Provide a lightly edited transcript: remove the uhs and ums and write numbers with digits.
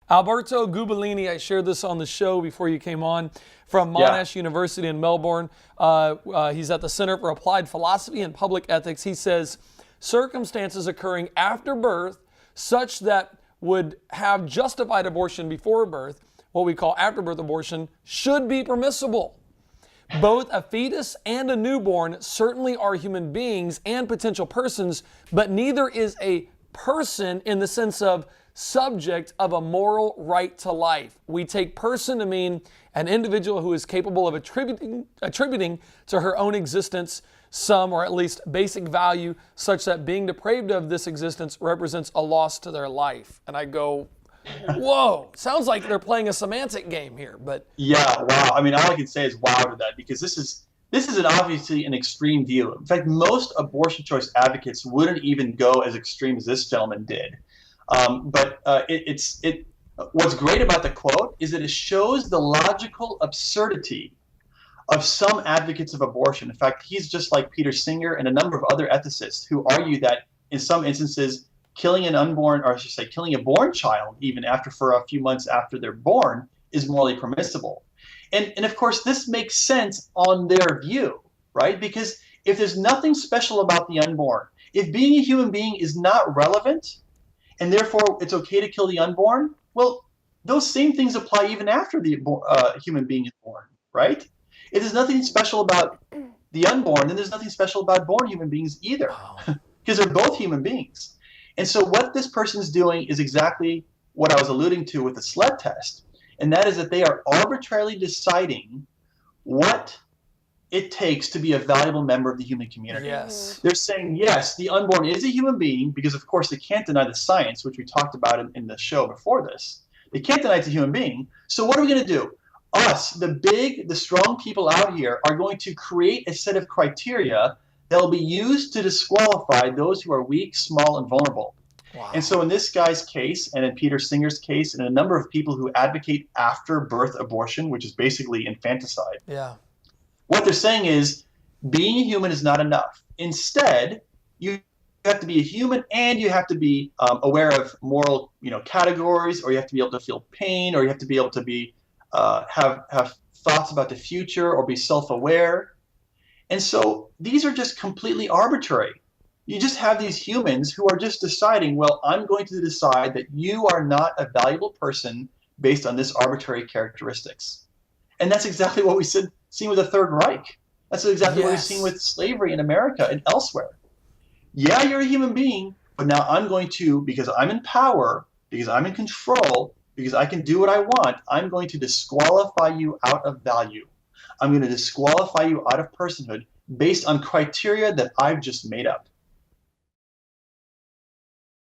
Alberto Gubellini, I shared this on the show before you came on, from Yeah. Monash University in Melbourne. He's at the Center for Applied Philosophy and Public Ethics. He says circumstances occurring after birth such that would have justified abortion before birth, what we call afterbirth abortion, should be permissible. Both a fetus and a newborn certainly are human beings and potential persons, but neither is a person in the sense of subject of a moral right to life. We take person to mean an individual who is capable of attributing to her own existence some or at least basic value such that being deprived of this existence represents a loss to their life. And I go, whoa, sounds like they're playing a semantic game here, but Yeah, wow. I mean, all I can say is wow to that, because this is obviously an extreme view. In fact, most abortion choice advocates wouldn't even go as extreme as this gentleman did. What's great about the quote is that it shows the logical absurdity of some advocates of abortion. In fact, he's just like Peter Singer and a number of other ethicists who argue that in some instances, killing an unborn, or I should say, killing a born child, even for a few months after they're born, is morally permissible. And of course, this makes sense on their view, right? Because if there's nothing special about the unborn, if being a human being is not relevant, and therefore it's okay to kill the unborn, well, those same things apply even after the human being is born, right? If there's nothing special about the unborn, then there's nothing special about born human beings either, because they're both human beings. And so what this person's doing is exactly what I was alluding to with the SLED test, and that is that they are arbitrarily deciding what it takes to be a valuable member of the human community. yes. They're saying, yes, the unborn is a human being, because of course they can't deny the science, which we talked about in the show before this. They can't deny it's a human being. So what are we going to do? Us, the strong people out here, are going to create a set of criteria that will be used to disqualify those who are weak, small, and vulnerable. Wow. And so in this guy's case, and in Peter Singer's case, and a number of people who advocate after birth abortion, which is basically infanticide, Yeah. what they're saying is being a human is not enough. Instead, you have to be a human, and you have to be aware of moral, categories, or you have to be able to feel pain, or you have to be able to be have thoughts about the future, or be self-aware. And so these are just completely arbitrary. You just have these humans who are just deciding, well, I'm going to decide that you are not a valuable person based on this arbitrary characteristics. And that's exactly what we've seen with the Third Reich. That's exactly what we've seen with slavery in America and elsewhere. Yeah, you're a human being, but now I'm going to, because I'm in power, because I'm in control, because I can do what I want, I'm going to disqualify you out of value. I'm going to disqualify you out of personhood based on criteria that I've just made up.